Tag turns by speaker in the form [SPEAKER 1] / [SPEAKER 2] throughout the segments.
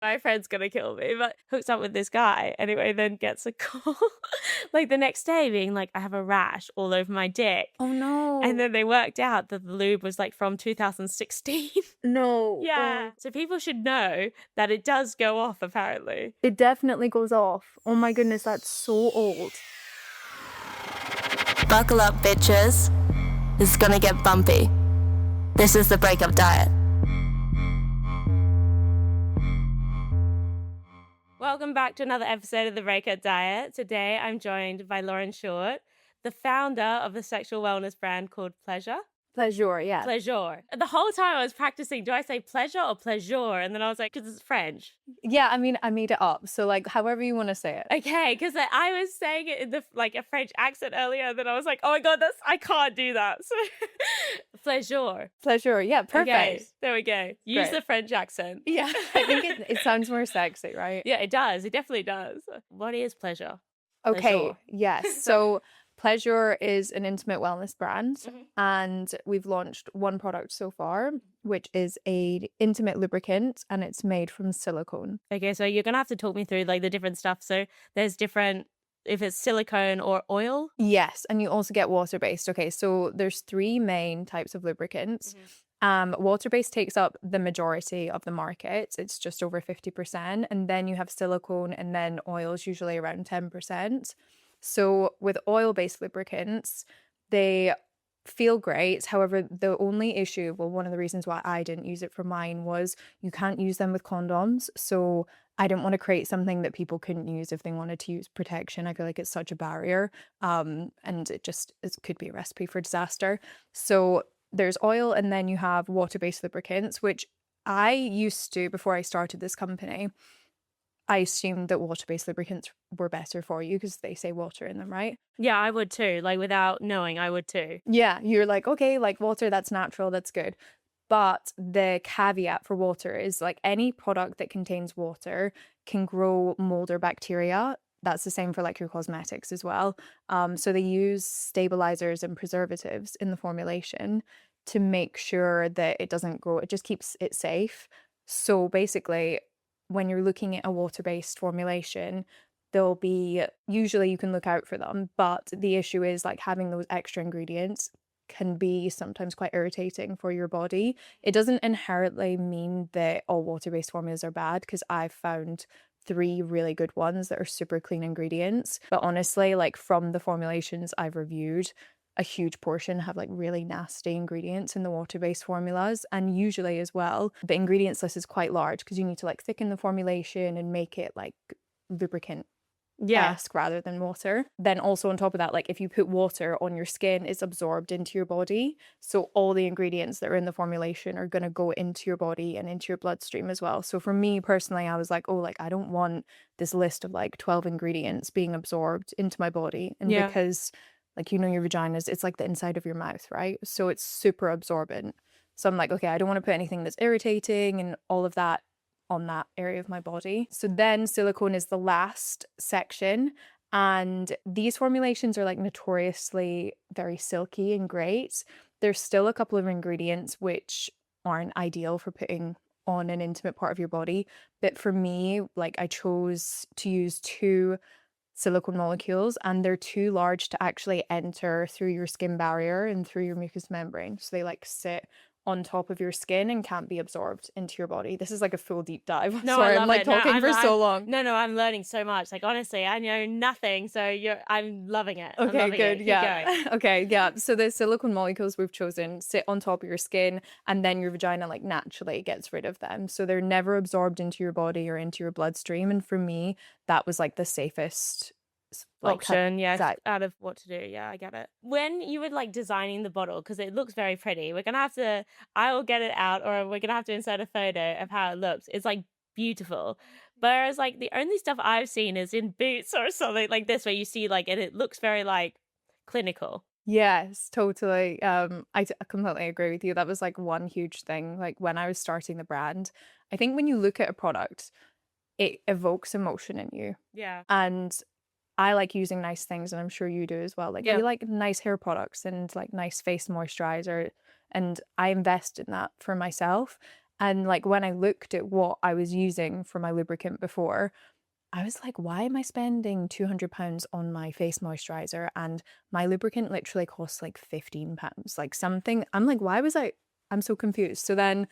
[SPEAKER 1] My friend's gonna kill me, but hooks up with this guy anyway, then gets a call like the next day being like, I have a rash all over my dick.
[SPEAKER 2] Oh no.
[SPEAKER 1] And then they worked out that the lube was like from 2016.
[SPEAKER 2] No.
[SPEAKER 1] Yeah. So people should know that it does go off apparently.
[SPEAKER 2] It definitely goes off. Oh my goodness, that's so old.
[SPEAKER 3] Buckle up, bitches. It's gonna get bumpy. This is the breakup diet.
[SPEAKER 1] Welcome back to another episode of the Breakup Diet. Today I'm joined by Lauren Short, the founder of the sexual wellness brand called Ples'Jour.
[SPEAKER 2] Ples'Jour, yeah.
[SPEAKER 1] Ples'Jour. The whole time I was practicing, do I say pleasure or Ples'Jour? And then I was like, because it's French.
[SPEAKER 2] Yeah, I mean, I made it up. So like, however you want to say it.
[SPEAKER 1] Okay, because I was saying it in the like a French accent earlier, and then I was like, oh my God, I can't do that. So Ples'Jour.
[SPEAKER 2] Ples'Jour, yeah, perfect.
[SPEAKER 1] Okay, there we go. Use
[SPEAKER 2] Great.
[SPEAKER 1] the French accent.
[SPEAKER 2] Yeah, I think it sounds more sexy, right?
[SPEAKER 1] Yeah, it does. It definitely does. What is pleasure?
[SPEAKER 2] Okay,
[SPEAKER 1] Ples'Jour.
[SPEAKER 2] yes. So Ples'Jour is an intimate wellness brand,
[SPEAKER 1] Mhm.
[SPEAKER 2] and we've launched one product so far, which is a intimate lubricant, and it's made from silicone.
[SPEAKER 1] Okay, so you're gonna have to talk me through like the different stuff. So there's different, if it's silicone or oil.
[SPEAKER 2] Yes, and you also get water-based. Okay, so there's three main types of lubricants. Water-based takes up the majority of the market. It's just over 50%. And then you have silicone, and then oils usually around 10%. So with oil-based lubricants, they feel great. However, the only issue, well, one of the reasons why I didn't use it for mine was you can't use them with condoms. So I didn't want to create something that people couldn't use if they wanted to use protection. I feel like it's such a barrier. And it could be a recipe for disaster. So there's oil, and then you have water-based lubricants, which I used to, before I started this company, I assumed that water-based lubricants were better for you because they say water in them, right?
[SPEAKER 1] Yeah, I would too. Like without knowing, I would too.
[SPEAKER 2] Yeah, you're like, okay, like water, that's natural, that's good. But the caveat for water is like any product that contains water can grow mold or bacteria. That's the same for like your cosmetics as well. So they use stabilizers and preservatives in the formulation to make sure that it doesn't grow. It just keeps it safe. So basically, when you're looking at a water-based formulation, there'll be, usually you can look out for them, but the issue is like having those extra ingredients can be sometimes quite irritating for your body. It doesn't inherently mean that all water-based formulas are bad, because I've found 3 really good ones that are super clean ingredients. But honestly, like from the formulations I've reviewed, a huge portion have like really nasty ingredients in the water-based formulas. And usually as well, the ingredients list is quite large because you need to like thicken the formulation and make it like lubricant esque rather than water. Then also on top of that, like if you put water on your skin, it's absorbed into your body. So all the ingredients that are in the formulation are going to go into your body and into your bloodstream as well. So for me personally, I was like, oh, like I don't want this list of like 12 ingredients being absorbed into my body. And because like, you know, your vagina it's like the inside of your mouth, right? So it's super absorbent. So I'm like, okay, I don't want to put anything that's irritating and all of that on that area of my body. So then silicone is the last section. And these formulations are like notoriously very silky and great. There's still a couple of ingredients which aren't ideal for putting on an intimate part of your body. But for me, like I chose to use 2 silicone molecules, and they're too large to actually enter through your skin barrier and through your mucous membrane. So they like sit on top of your skin and can't be absorbed into your body. This is like a full deep dive.
[SPEAKER 1] No,
[SPEAKER 2] Sorry,
[SPEAKER 1] I love
[SPEAKER 2] I'm like
[SPEAKER 1] it. No,
[SPEAKER 2] talking for so long.
[SPEAKER 1] No, I'm learning so much. Like honestly, I know nothing, so I'm loving it. I'm
[SPEAKER 2] Okay,
[SPEAKER 1] loving
[SPEAKER 2] good.
[SPEAKER 1] Keep
[SPEAKER 2] Yeah.
[SPEAKER 1] going.
[SPEAKER 2] Okay, yeah. So the silicone molecules we've chosen sit on top of your skin, and then your vagina like naturally gets rid of them. So they're never absorbed into your body or into your bloodstream. And for me, that was like the safest
[SPEAKER 1] option, out of what to do. Yeah, I get it. When you were like designing the bottle, because it looks very pretty, I will get it out, or we're gonna have to insert a photo of how it looks. It's like beautiful. Whereas like the only stuff I've seen is in Boots or something like this, where you see like, and it looks very like clinical.
[SPEAKER 2] Yes, totally. I completely agree with you. That was like one huge thing. Like when I was starting the brand, I think when you look at a product, it evokes emotion in you.
[SPEAKER 1] Yeah.
[SPEAKER 2] And I like using nice things, and I'm sure you do as well. Like you like nice hair products and like nice face moisturizer, and I invest in that for myself. And like when I looked at what I was using for my lubricant before, I was like, why am I spending £200 on my face moisturizer and my lubricant literally costs like £15? Like something, I'm like, I'm so confused. So then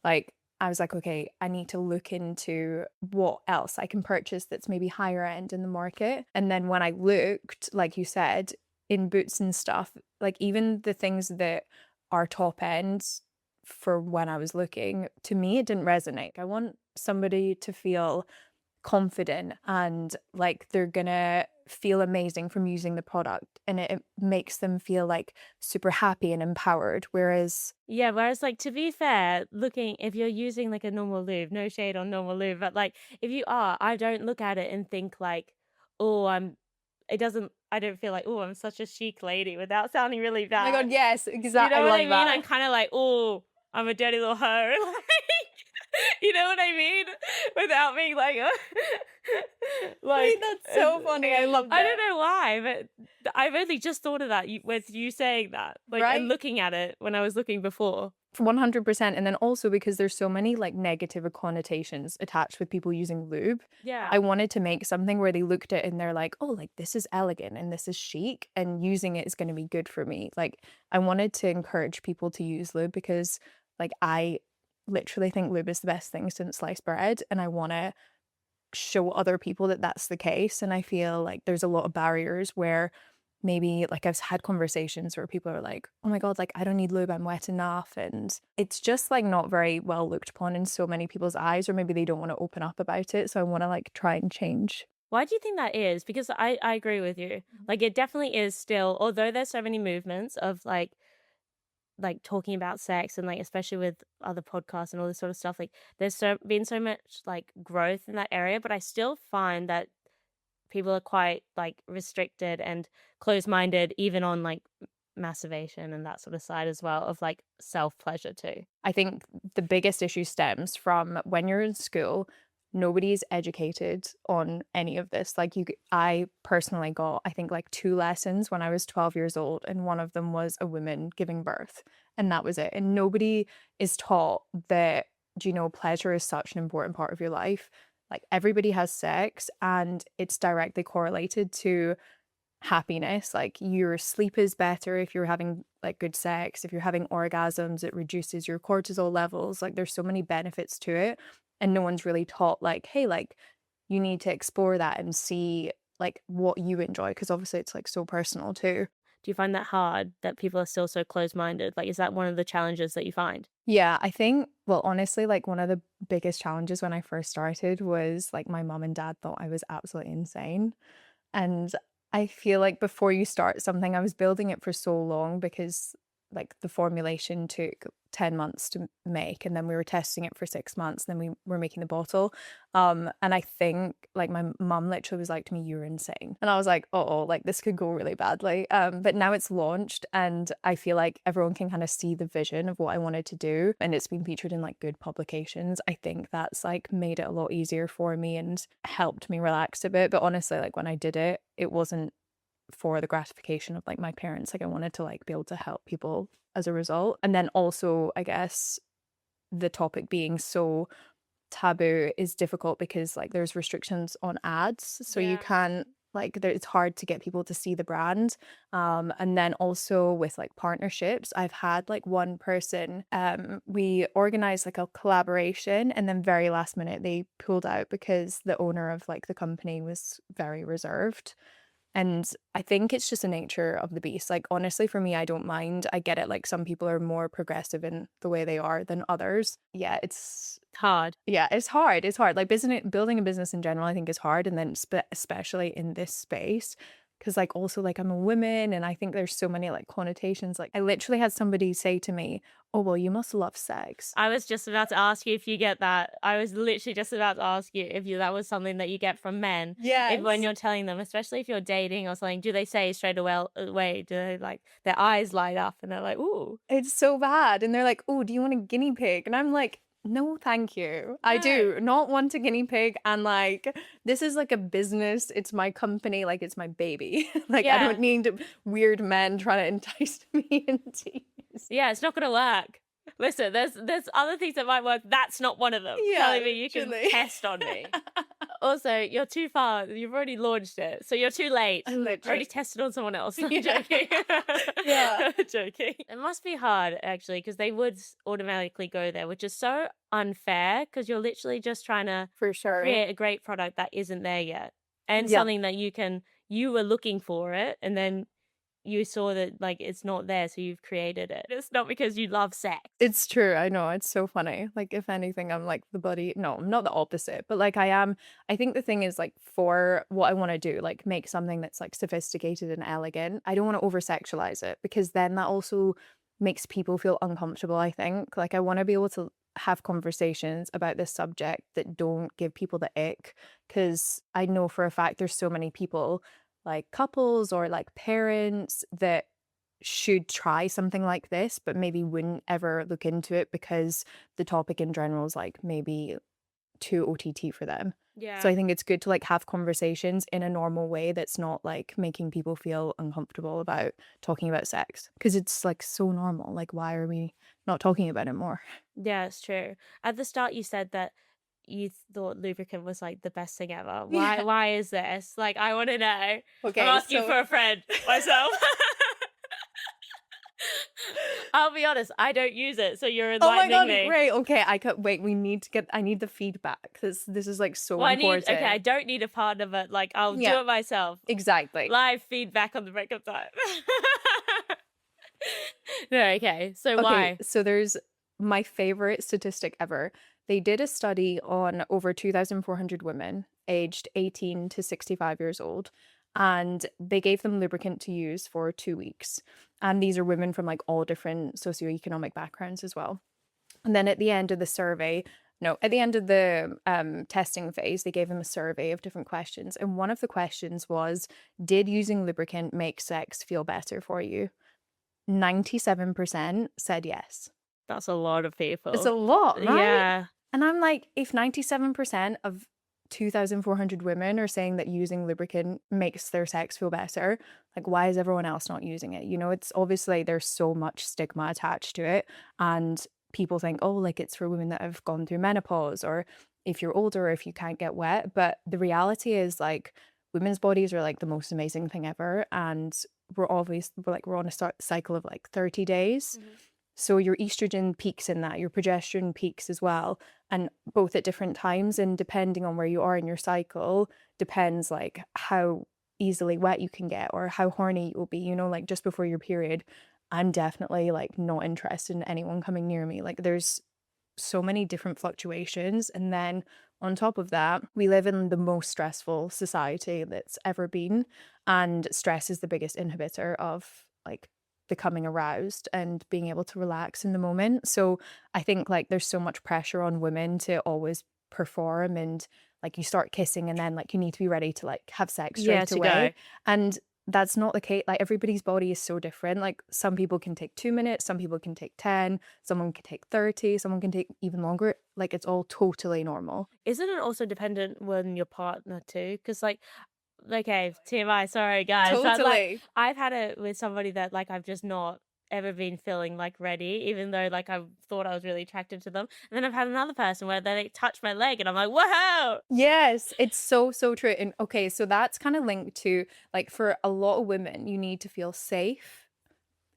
[SPEAKER 2] like I was like, okay, I need to look into what else I can purchase that's maybe higher end in the market. And then when I looked, like you said, in Boots and stuff, like even the things that are top end for when I was looking, to me, it didn't resonate. I want somebody to feel confident and like they're gonna feel amazing from using the product, and it makes them feel like super happy and empowered. Whereas
[SPEAKER 1] like, to be fair, if you're using like a normal lube, no shade on normal lube, but like if you are, I don't look at it and think like, oh, I don't feel like, oh, I'm such a chic lady, without sounding really
[SPEAKER 2] oh
[SPEAKER 1] bad.
[SPEAKER 2] my god, yes, exactly.
[SPEAKER 1] You know
[SPEAKER 2] I
[SPEAKER 1] what
[SPEAKER 2] love
[SPEAKER 1] I mean?
[SPEAKER 2] that.
[SPEAKER 1] I'm kind of like, oh, I'm a dirty little hoe. Like, you know what I mean? Without being like,
[SPEAKER 2] Wait, that's so funny. I love that.
[SPEAKER 1] I don't know why, but I've only just thought of that with you saying that, like,
[SPEAKER 2] Right?
[SPEAKER 1] and looking at it when I was looking before.
[SPEAKER 2] 100%. And then also because there's so many like negative connotations attached with people using lube.
[SPEAKER 1] Yeah.
[SPEAKER 2] I wanted to make something where they looked at it and they're like, oh, like this is elegant and this is chic and using it is going to be good for me. Like I wanted to encourage people to use lube because like I literally think lube is the best thing since sliced bread, and I want to show other people that that's the case. And I feel like there's a lot of barriers where maybe like I've had conversations where people are like, oh my god, like I don't need lube, I'm wet enough, and it's just like not very well looked upon in so many people's eyes, or maybe they don't want to open up about it. So I want to like try and change.
[SPEAKER 1] Why do you think that is? Because I agree with you. Like it definitely is still, although there's so many movements of like talking about sex and like especially with other podcasts and all this sort of stuff, like there's been so much like growth in that area, but I still find that people are quite like restricted and closed-minded even on like masturbation and that sort of side as well, of like self-pleasure too.
[SPEAKER 2] I think the biggest issue stems from when you're in school, nobody's educated on any of this. Like I personally got, I think like 2 lessons when I was 12 years old, and one of them was a woman giving birth, and that was it. And nobody is taught that, pleasure is such an important part of your life. Like everybody has sex and it's directly correlated to happiness. Like your sleep is better if you're having like good sex. If you're having orgasms, it reduces your cortisol levels. Like there's so many benefits to it, and no one's really taught like, hey, like you need to explore that and see like what you enjoy, because obviously it's like so personal too.
[SPEAKER 1] Do you find that hard, that people are still so closed-minded? Like, is that one of the challenges that you find?
[SPEAKER 2] Yeah, I think, well, honestly, like one of the biggest challenges when I first started was like my mom and dad thought I was absolutely insane. And I feel like before you start something, I was building it for so long because like the formulation took 10 months to make, and then we were testing it for 6 months, and then we were making the bottle. And I think like my mum literally was like to me, you're insane. And I was like, oh, like this could go really badly. But now it's launched and I feel like everyone can kind of see the vision of what I wanted to do, and it's been featured in like good publications. I think that's like made it a lot easier for me and helped me relax a bit. But honestly, like when I did it, it wasn't for the gratification of like my parents. Like I wanted to like be able to help people as a result. And then also I guess the topic being so taboo is difficult because like there's restrictions on ads, so you can't like it's hard to get people to see the brand. And then also with like partnerships, I've had like one person, we organized like a collaboration, and then very last minute they pulled out because the owner of like the company was very reserved. And I think it's just the nature of the beast. Like, honestly, for me, I don't mind. I get it. Like, some people are more progressive in the way they are than others. Yeah, it's
[SPEAKER 1] hard.
[SPEAKER 2] Yeah, it's hard. It's hard. Like, building a business in general, I think is hard. And then especially in this space, because like also like I'm a woman, and I think there's so many like connotations. Like I literally had somebody say to me, oh, well, you must love sex.
[SPEAKER 1] I was just about to ask you if you get that. I was literally just about to ask you if that was something that you get from men.
[SPEAKER 2] Yes.
[SPEAKER 1] When you're telling them, especially if you're dating or something, do they say straight away, do they like their eyes light up and they're like, ooh.
[SPEAKER 2] It's so bad. And they're like, oh, do you want a guinea pig? And I'm like, no, thank you. I do not want a guinea pig. And like, this is like a business. It's my company. Like, it's my baby. Like, I don't need weird men trying to entice me into use.
[SPEAKER 1] Yeah, it's not going to work. Listen, there's other things that might work. That's not one of them. Telling me you can
[SPEAKER 2] literally.
[SPEAKER 1] test on me. Also, you're too far. You've already launched it, so you're too late.
[SPEAKER 2] Literally.
[SPEAKER 1] Already tested on someone else. I'm
[SPEAKER 2] Yeah.
[SPEAKER 1] joking.
[SPEAKER 2] Yeah.
[SPEAKER 1] Joking. It must be hard, actually, because they would automatically go there, which is so unfair, because you're literally just trying to
[SPEAKER 2] For sure.
[SPEAKER 1] create a great product that isn't there yet, and
[SPEAKER 2] Yeah.
[SPEAKER 1] something that you were looking for it, and then you saw that like it's not there, so you've created it. It's not because you love sex.
[SPEAKER 2] It's true. I know. It's so funny. Like, if anything, I'm like the buddy. No, I'm not the opposite, but like I am. I think the thing is, like, for what I want to do, like make something that's like sophisticated and elegant, I don't want to over sexualize it, because then that also makes people feel uncomfortable, I think. Like, I want to be able to have conversations about this subject that don't give people the ick, because I know for a fact there's so many people, like couples or like parents, that should try something like this but maybe wouldn't ever look into it because the topic in general is like maybe too OTT for them.
[SPEAKER 1] Yeah.
[SPEAKER 2] So I think it's good to like have conversations in a normal way that's not like making people feel uncomfortable about talking about sex, because it's like so normal. Like, why are we not talking about it more?
[SPEAKER 1] Yeah, it's true. At the start, you said that you thought lubricant was like the best thing ever.
[SPEAKER 2] Yeah.
[SPEAKER 1] Why is this? Like, I want to know.
[SPEAKER 2] Okay,
[SPEAKER 1] I'm asking
[SPEAKER 2] so-
[SPEAKER 1] for a friend myself. I'll be honest, I don't use it, so you're
[SPEAKER 2] Oh my
[SPEAKER 1] enlightening
[SPEAKER 2] god,
[SPEAKER 1] me.
[SPEAKER 2] great. Okay, I could wait. I need the feedback, because this is like so important.
[SPEAKER 1] I don't need a partner, but like I'll do
[SPEAKER 2] Yeah.
[SPEAKER 1] it myself.
[SPEAKER 2] Exactly.
[SPEAKER 1] Live feedback on the breakup time. No, okay. So
[SPEAKER 2] Okay,
[SPEAKER 1] why?
[SPEAKER 2] so there's my favorite statistic ever. They did a study on over 2,400 women aged 18 to 65 years old, and they gave them lubricant to use for 2 weeks. And these are women from like all different socioeconomic backgrounds as well. And then at the end of the survey, no, at the end of the testing phase, they gave them a survey of different questions. And one of the questions was, did using lubricant make sex feel better for you? 97% said yes.
[SPEAKER 1] That's a lot of people.
[SPEAKER 2] It's a lot, right?
[SPEAKER 1] Yeah.
[SPEAKER 2] And I'm like, if 97% of 2,400 women are saying that using lubricant makes their sex feel better, like, why is everyone else not using it? You know, it's obviously there's so much stigma attached to it. And people think, oh, like it's for women that have gone through menopause, or if you're older, or if you can't get wet. But the reality is, like, women's bodies are like the most amazing thing ever. And we're on a cycle of like 30 days.
[SPEAKER 1] Mm-hmm.
[SPEAKER 2] So your estrogen peaks in that, your progesterone peaks as well, and both at different times. And depending on where you are in your cycle, depends like how easily wet you can get or how horny you'll be, you know, like just before your period. I'm definitely like not interested in anyone coming near me. Like, there's so many different fluctuations. And then on top of that, we live in the most stressful society that's ever been. And stress is the biggest inhibitor of like becoming aroused and being able to relax in the moment. So I think like there's so much pressure on women to always perform, and like you start kissing and then like you need to be ready to like have sex straight away. And that's not the case. Like, everybody's body is so different. Like, some people can take 2 minutes, some people can take 10, someone can take 30, someone can take even longer. Like, it's all totally normal.
[SPEAKER 1] Isn't it also dependent on your partner too? Because like, okay, TMI, sorry guys, but like, I've had it with somebody that like I've just not ever been feeling like ready, even though like I thought I was really attracted to them. And then I've had another person where they like, touch my leg and I'm like, wow.
[SPEAKER 2] Yes, it's so true. And okay, so that's kind of linked to like, for a lot of women, you need to feel safe,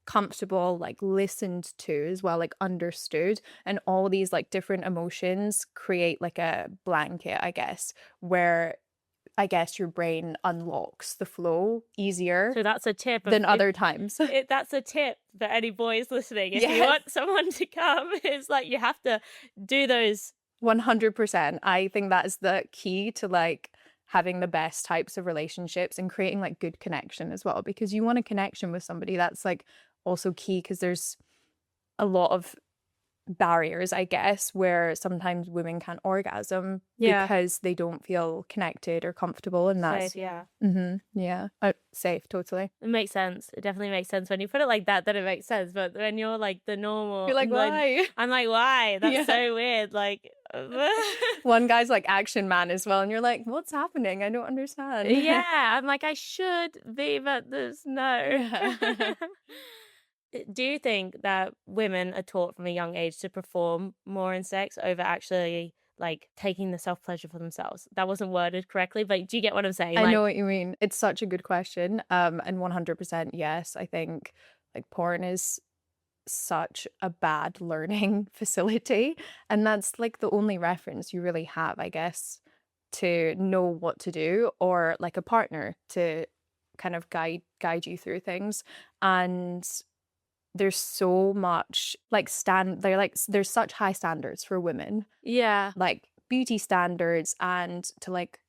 [SPEAKER 2] comfortable, like listened to as well, like understood. And all these like different emotions create like a blanket, I guess, where I guess your brain unlocks the flow easier
[SPEAKER 1] So that's a tip
[SPEAKER 2] than other times.
[SPEAKER 1] That's a tip for any boys listening. If you want someone to come, it's like you have to do those.
[SPEAKER 2] 100%. I think that is the key to like having the best types of relationships and creating like good connection as well, because you want a connection with somebody. That's like also key, because there's a lot of barriers, I guess, where sometimes women can't orgasm because they don't feel connected or comfortable, and that's
[SPEAKER 1] safe,
[SPEAKER 2] safe, totally.
[SPEAKER 1] It makes sense. It definitely makes sense when you put it like that. Then it makes sense. But when you're like the normal,
[SPEAKER 2] You're like, why?
[SPEAKER 1] I'm like, why? That's so weird. Like,
[SPEAKER 2] one guy's like action man as well, and you're like, what's happening? I don't understand.
[SPEAKER 1] Yeah, I'm like, I should be, but there's no. Do you think that women are taught from a young age to perform more in sex over actually like taking the self pleasure for themselves? That wasn't worded correctly, but do you get what I'm saying?
[SPEAKER 2] I know
[SPEAKER 1] Like,
[SPEAKER 2] what you mean. It's such a good question. And 100% yes. I think like porn is such a bad learning facility, and that's like the only reference you really have, I guess, to know what to do, or like a partner to kind of guide you through things. And there's so much like there's such high standards for women,
[SPEAKER 1] yeah,
[SPEAKER 2] like beauty standards, and to like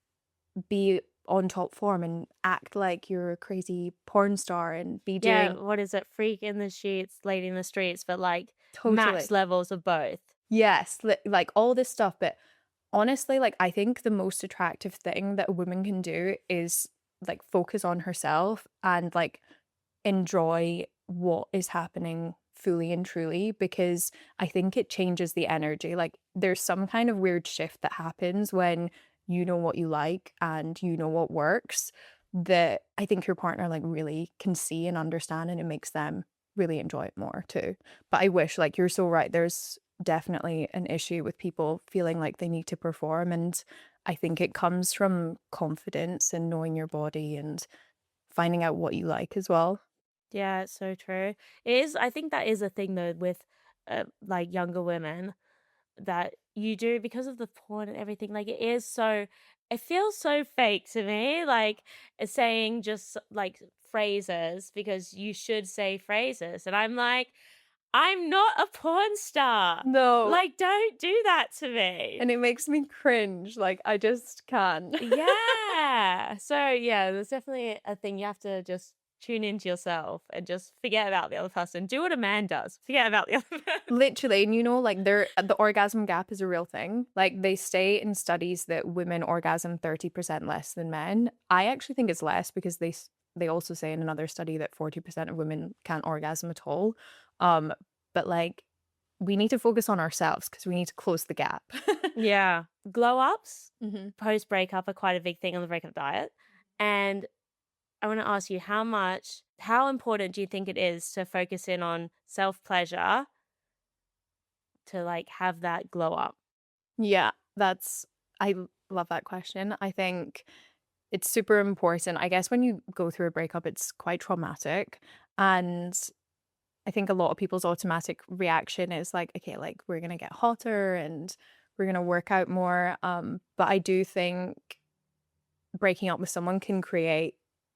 [SPEAKER 2] be on top form and act like you're a crazy porn star and be
[SPEAKER 1] yeah.
[SPEAKER 2] doing
[SPEAKER 1] What is it? Freak in the sheets, lady in the streets, but like
[SPEAKER 2] totally
[SPEAKER 1] max levels of both.
[SPEAKER 2] yes, like all this stuff. But honestly, like I think the most attractive thing that a woman can do is like focus on herself and like enjoy what is happening fully and truly, because I think it changes the energy. Like there's some kind of weird shift that happens when you know what you like and you know what works, that I think your partner like really can see and understand, and it makes them really enjoy it more too. But I wish, like you're so right, there's definitely an issue with people feeling like they need to perform, and I think it comes from confidence and knowing your body and finding out what you like as well.
[SPEAKER 1] Yeah, it's so true. It is. I think that is a thing though with like younger women that you do because of the porn and everything. Like it is so. It feels so fake to me. Like saying just like phrases because you should say phrases, and I'm like, I'm not a porn star.
[SPEAKER 2] No,
[SPEAKER 1] Like, don't do that to me.
[SPEAKER 2] and it makes me cringe, like, I just can't.
[SPEAKER 1] Yeah. So yeah, there's definitely a thing you have to just tune into yourself and just forget about the other person. Do what a man does. Forget about the other person.
[SPEAKER 2] Literally, and you know, like the orgasm gap is a real thing. Like they say in studies that women orgasm 30% less than men. I actually think it's less because they also say in another study that 40% of women can't orgasm at all. Um, but like we need to focus on ourselves because we need to close the gap.
[SPEAKER 1] Yeah. Glow ups
[SPEAKER 2] hmm
[SPEAKER 1] post breakup are quite a big thing on the breakup diet. And I want to ask you how important do you think it is to focus in on self pleasure to like have that glow up?
[SPEAKER 2] Yeah, love that question. I think it's super important. I guess when you go through a breakup, it's quite traumatic. And I think a lot of people's automatic reaction is like, okay, like we're gonna get hotter and we're gonna work out more. But I do think breaking up with someone can create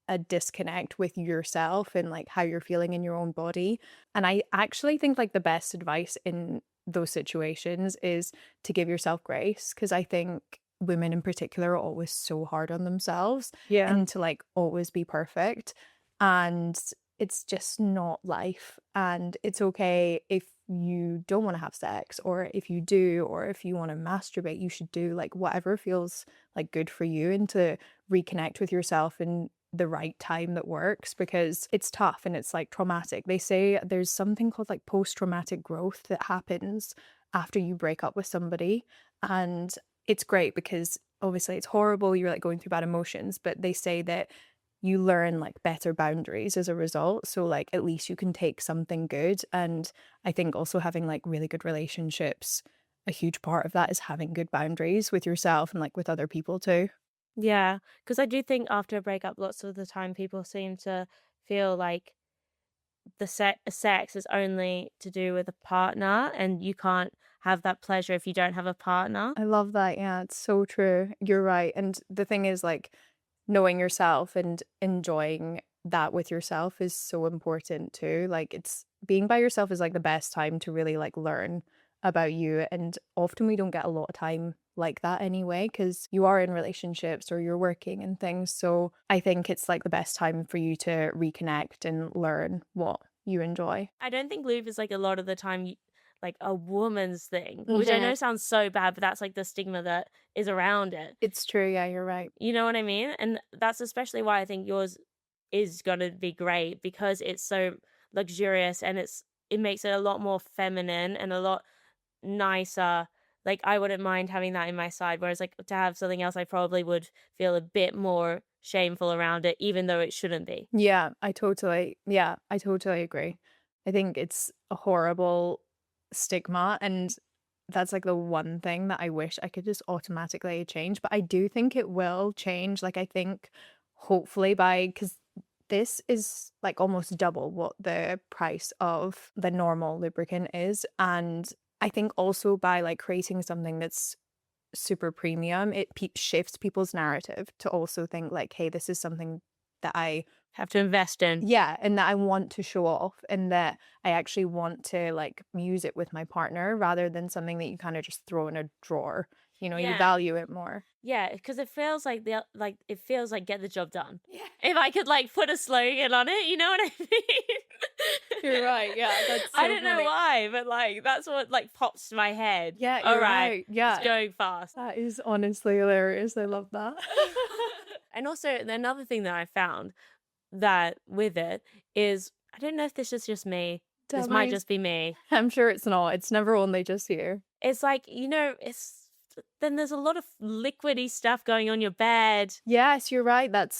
[SPEAKER 2] a disconnect with yourself and like how you're feeling in your own body. And I actually think like the best advice in those situations is to give yourself grace, because I think women in particular are always so hard on themselves
[SPEAKER 1] Yeah.
[SPEAKER 2] and to like always be perfect. And it's just not life. And it's okay if you don't want to have sex, or if you do, or if you want to masturbate, you should do like whatever feels like good for you, and to reconnect with yourself in the right time that works, because it's tough and it's like traumatic. They say there's something called like post-traumatic growth that happens after you break up with somebody. And it's great because obviously it's horrible, you're like going through bad emotions, but they say that you learn like better boundaries as a result. So like at least you can take something good. And I think also having like really good relationships, a huge part of that is having good boundaries with yourself and like with other people too.
[SPEAKER 1] Yeah, because I do think after a breakup, lots of the time people seem to feel like the sex is only to do with a partner, and you can't have that pleasure if you don't have a partner.
[SPEAKER 2] I love that. Yeah, it's so true. You're right. And the thing is, like, knowing yourself and enjoying that with yourself is so important too. Like, it's being by yourself is like the best time to really like learn about you. And often we don't get a lot of time like that anyway, because you are in relationships or you're working and things. So I think it's like the best time for you to reconnect and learn what you enjoy.
[SPEAKER 1] I don't think lube is like a lot of the time like a woman's thing, which I know sounds so bad, but that's like the stigma that is around it.
[SPEAKER 2] It's true. Yeah, you're right.
[SPEAKER 1] You know what I mean? And that's especially why I think yours is going to be great, because it's so luxurious and it makes it a lot more feminine and a lot nicer. Like I wouldn't mind having that in my side, whereas like to have something else I probably would feel a bit more shameful around it, even though it shouldn't be.
[SPEAKER 2] Yeah, I totally agree. I think it's a horrible stigma, and that's like the one thing that I wish I could just automatically change. But I do think it will change. Like, I think hopefully because this is like almost double what the price of the normal lubricant is. And I think also by like creating something that's super premium, it shifts people's narrative to also think like, hey, this is something that I
[SPEAKER 1] have to invest in.
[SPEAKER 2] Yeah, and that I want to show off, and that I actually want to like use it with my partner rather than something that you kind of just throw in a drawer. You value it more.
[SPEAKER 1] Yeah, because it feels like it feels like get the job done.
[SPEAKER 2] Yeah.
[SPEAKER 1] If I could like put a slogan on it, you know what I mean?
[SPEAKER 2] You're right. Yeah, that's so
[SPEAKER 1] I don't know
[SPEAKER 2] funny.
[SPEAKER 1] why, but like that's what like pops to my head.
[SPEAKER 2] Yeah,
[SPEAKER 1] all
[SPEAKER 2] you're
[SPEAKER 1] right.
[SPEAKER 2] right. Yeah,
[SPEAKER 1] it's going fast.
[SPEAKER 2] That is honestly hilarious. I love that.
[SPEAKER 1] And also another thing that I found that with it is, I don't know if this is just me. This might just be me.
[SPEAKER 2] I'm sure it's not. It's never only just you.
[SPEAKER 1] It's like, then there's a lot of liquidy stuff going on your bed.
[SPEAKER 2] Yes, you're right. That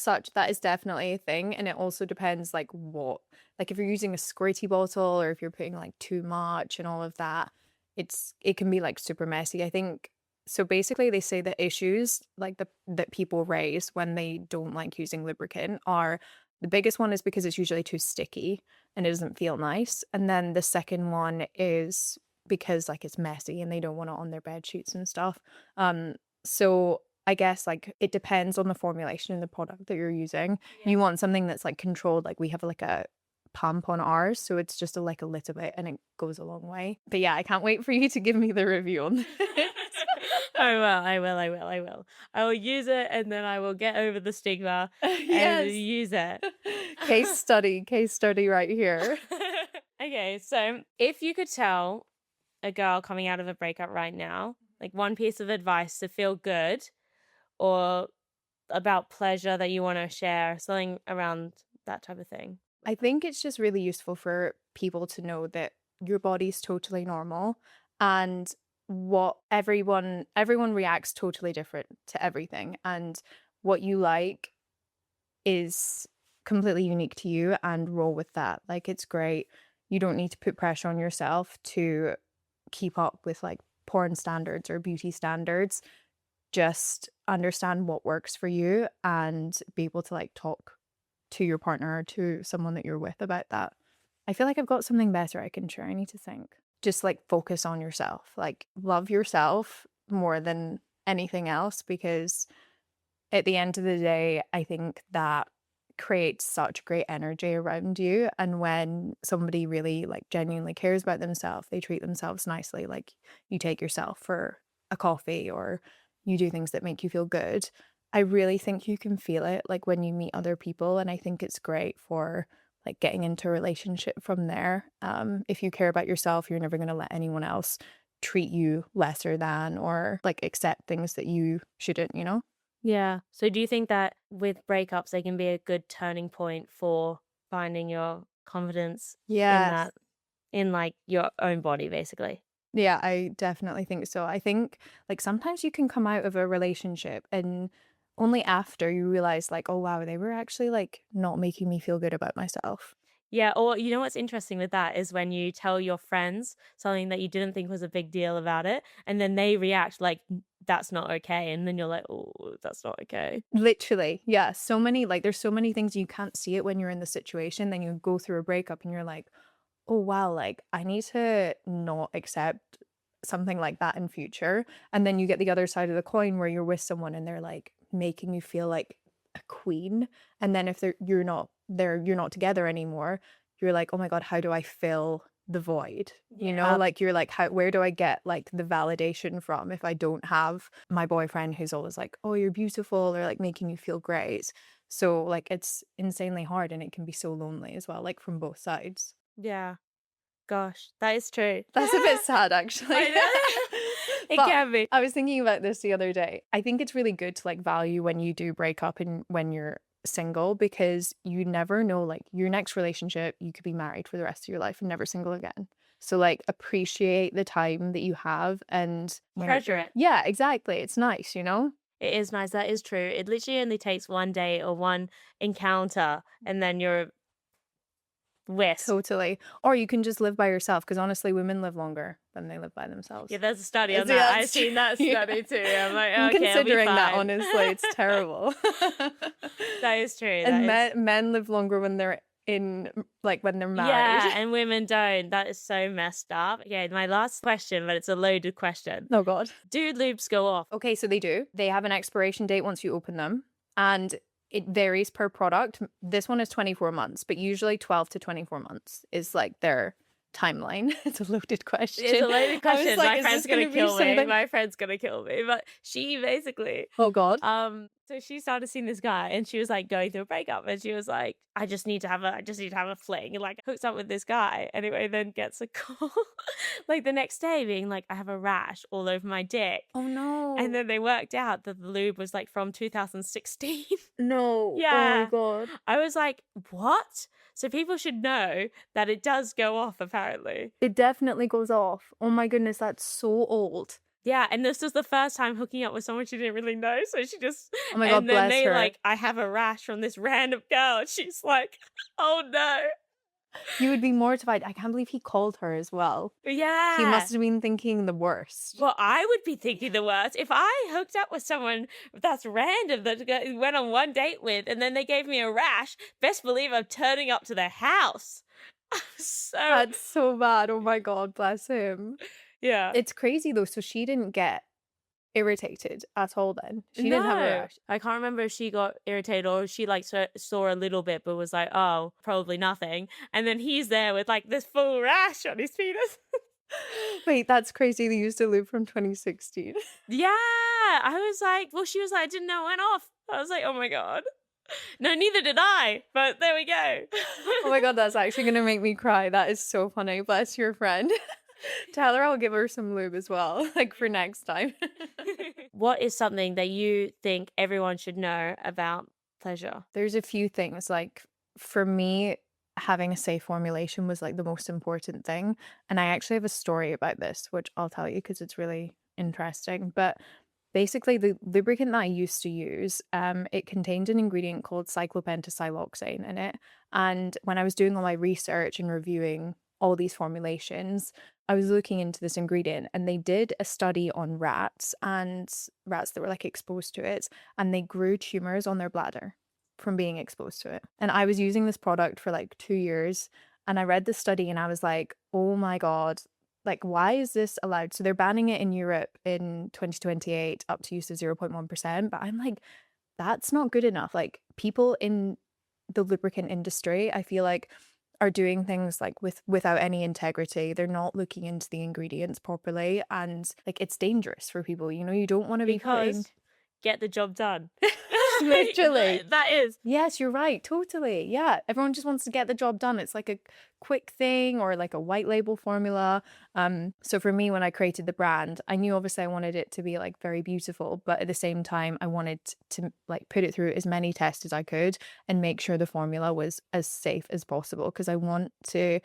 [SPEAKER 2] is definitely a thing. And it also depends like what, like if you're using a squirty bottle or if you're putting like too much and all of that, it can be like super messy. I think so. Basically, they say the issues like that people raise when they don't like using lubricant are, the biggest one is because it's usually too sticky and it doesn't feel nice. And then the second one is because like it's messy and they don't want it on their bed sheets and stuff. So I guess like it depends on the formulation and the product that you're using. Yeah. You want something that's like controlled. Like we have like a pump on ours, so it's just like a little bit and it goes a long way. But yeah, I can't wait for you to give me the review on this.
[SPEAKER 1] I will. I will use it and then I will get over the stigma and use it.
[SPEAKER 2] Case study right here.
[SPEAKER 1] Okay, so if you could tell a girl coming out of a breakup right now, like one piece of advice to feel good or about pleasure that you want to share, something around that type of thing.
[SPEAKER 2] I think it's just really useful for people to know that your body's totally normal, and what everyone reacts totally different to everything, and what you like is completely unique to you, and roll with that. Like, it's great. You don't need to put pressure on yourself to keep up with like porn standards or beauty standards. Just understand what works for you and be able to like talk to your partner or to someone that you're with about that. I feel like I've got something better I can share. I need to think. Just like focus on yourself. Like, love yourself more than anything else, because at the end of the day, I think that creates such great energy around you. And when somebody really like genuinely cares about themselves, they treat themselves nicely. Like, you take yourself for a coffee or you do things that make you feel good. I really think you can feel it like when you meet other people, and I think it's great for like getting into a relationship from there. If you care about yourself, you're never going to let anyone else treat you lesser than or like accept things that you shouldn't, you know?
[SPEAKER 1] Yeah. So do you think that with breakups, they can be a good turning point for finding your confidence in like your own body, basically?
[SPEAKER 2] Yeah, I definitely think so. I think like sometimes you can come out of a relationship and only after you realize like, oh wow, they were actually like not making me feel good about myself.
[SPEAKER 1] Yeah, or you know what's interesting with that is when you tell your friends something that you didn't think was a big deal about it, and then they react like that's not okay, and then you're like, oh, that's not okay.
[SPEAKER 2] Literally, yeah. So many like there's so many things you can't see it when you're in the situation. Then you go through a breakup and you're like, oh wow, like I need to not accept something like that in future. And then you get the other side of the coin where you're with someone and they're like making you feel like a queen, and then if you're not together anymore, you're like, oh my god, how do I fill the void? You know, like you're like, where do I get like the validation from if I don't have my boyfriend who's always like, oh, you're beautiful, or like making you feel great? So like it's insanely hard, and it can be so lonely as well, like from both sides.
[SPEAKER 1] Yeah, gosh, that is true.
[SPEAKER 2] That's a bit sad, actually.
[SPEAKER 1] It can be.
[SPEAKER 2] I was thinking about this the other day. I think it's really good to like value when you do break up and when you're single, because you never know, like your next relationship, you could be married for the rest of your life and never single again. So like appreciate the time that you have and
[SPEAKER 1] treasure it.
[SPEAKER 2] Yeah, exactly. It's nice, you know?
[SPEAKER 1] It is nice. That is true. It literally only takes one day or one encounter, and then you're whisk.
[SPEAKER 2] Totally. Or you can just live by yourself, because honestly, women live longer than they live by themselves.
[SPEAKER 1] Yeah, there's a study on that. I've seen that study too. I'm like,
[SPEAKER 2] I'm
[SPEAKER 1] okay,
[SPEAKER 2] considering
[SPEAKER 1] I'll be
[SPEAKER 2] that,
[SPEAKER 1] fine.
[SPEAKER 2] honestly. It's terrible.
[SPEAKER 1] That is true.
[SPEAKER 2] And men live longer when they're when they're married.
[SPEAKER 1] Yeah, and women don't. That is so messed up. Okay, my last question, but it's a loaded question.
[SPEAKER 2] Oh, God.
[SPEAKER 1] Do lubes go off?
[SPEAKER 2] Okay, so they do. They have an expiration date once you open them, and it varies per product. This one is 24 months, but usually 12 to 24 months is like their timeline. It's a loaded question.
[SPEAKER 1] It's a loaded question.
[SPEAKER 2] Like,
[SPEAKER 1] my friend's going to kill me.
[SPEAKER 2] something?
[SPEAKER 1] My friend's going to kill me. But she basically...
[SPEAKER 2] Oh, God.
[SPEAKER 1] So she started seeing this guy, and she was like going through a breakup, and she was like, I just need to have a fling, and like hooks up with this guy. Anyway, then gets a call like the next day being like, I have a rash all over my dick.
[SPEAKER 2] Oh, no.
[SPEAKER 1] And then they worked out that the lube was like from 2016.
[SPEAKER 2] No.
[SPEAKER 1] Yeah.
[SPEAKER 2] Oh, my God.
[SPEAKER 1] I was like, what? So people should know that it does go off, apparently.
[SPEAKER 2] It definitely goes off. Oh, my goodness, that's so old.
[SPEAKER 1] Yeah, and this was the first time hooking up with someone she didn't really know, so she just...
[SPEAKER 2] Oh my God,
[SPEAKER 1] and then
[SPEAKER 2] bless
[SPEAKER 1] they
[SPEAKER 2] her.
[SPEAKER 1] like, I have a rash from this random girl, and she's like, oh no.
[SPEAKER 2] You would be mortified. I can't believe he called her as well.
[SPEAKER 1] Yeah.
[SPEAKER 2] He must have been thinking the worst.
[SPEAKER 1] Well, I would be thinking the worst. If I hooked up with someone that's random that went on one date with, and then they gave me a rash, best believe I'm turning up to their house.
[SPEAKER 2] That's so bad. Oh my God, bless him.
[SPEAKER 1] Yeah.
[SPEAKER 2] It's crazy though. So she didn't get irritated at all then? She didn't have a rash?
[SPEAKER 1] I can't remember if she got irritated or she like saw a little bit but was like, oh, probably nothing. And then he's there with like this full rash on his penis.
[SPEAKER 2] Wait, that's crazy. They used a lube from 2016.
[SPEAKER 1] Yeah. I was like, well, she was like, I didn't know it went off. I was like, oh my God. No, neither did I. But there we go.
[SPEAKER 2] Oh my God, that's actually going to make me cry. That is so funny. Bless your friend. Tell her I'll give her some lube as well, like for next time.
[SPEAKER 1] What is something that you think everyone should know about pleasure?
[SPEAKER 2] There's a few things. Like for me, having a safe formulation was like the most important thing. And I actually have a story about this, which I'll tell you because it's really interesting. But basically, the lubricant that I used to use, it contained an ingredient called cyclopentasiloxane in it. And when I was doing all my research and reviewing all these formulations, I was looking into this ingredient, and they did a study on rats that were like exposed to it, and they grew tumors on their bladder from being exposed to it. And I was using this product for like 2 years, and I read the study and I was like, oh my God, like, why is this allowed? So they're banning it in Europe in 2028 up to use of 0.1%. But I'm like, that's not good enough. Like, people in the lubricant industry, I feel like, are doing things like without any integrity. They're not looking into the ingredients properly, and like it's dangerous for people. You know, you don't want to be putting...
[SPEAKER 1] Get the job done.
[SPEAKER 2] Literally.
[SPEAKER 1] That is.
[SPEAKER 2] Yes, you're right. Totally. Yeah. Everyone just wants to get the job done. It's like a quick thing or like a white label formula. So for me, when I created the brand, I knew obviously I wanted it to be like very beautiful, but at the same time, I wanted to like put it through as many tests as I could and make sure the formula was as safe as possible, because I want to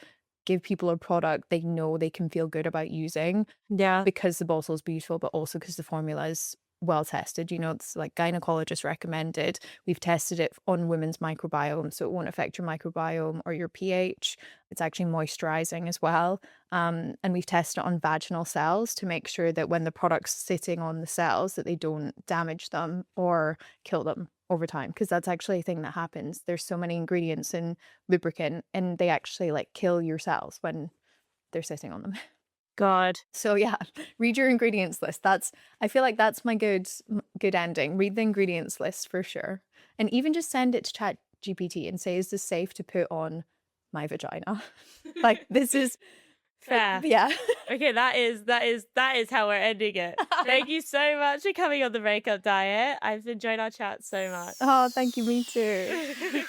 [SPEAKER 2] give people a product they know they can feel good about using.
[SPEAKER 1] Yeah.
[SPEAKER 2] Because the bottle is beautiful, but also because the formula is well tested. You know, it's like gynecologist recommended. We've tested it on women's microbiome, so it won't affect your microbiome or your pH. It's actually moisturizing as well. And we've tested it on vaginal cells to make sure that when the product's sitting on the cells, that they don't damage them or kill them over time, because that's actually a thing that happens. There's so many ingredients in lubricant, and they actually like kill your cells when they're sitting on them.
[SPEAKER 1] God.
[SPEAKER 2] So yeah, read your ingredients list. I feel like that's my good ending. Read the ingredients list for sure. And even just send it to ChatGPT and say, is this safe to put on my vagina? Like, this is
[SPEAKER 1] fair.
[SPEAKER 2] Yeah.
[SPEAKER 1] Okay, that is how we're ending it. Thank you so much for coming on the Breakup Diet. I've enjoyed our chat so much.
[SPEAKER 2] Oh, thank you. Me too.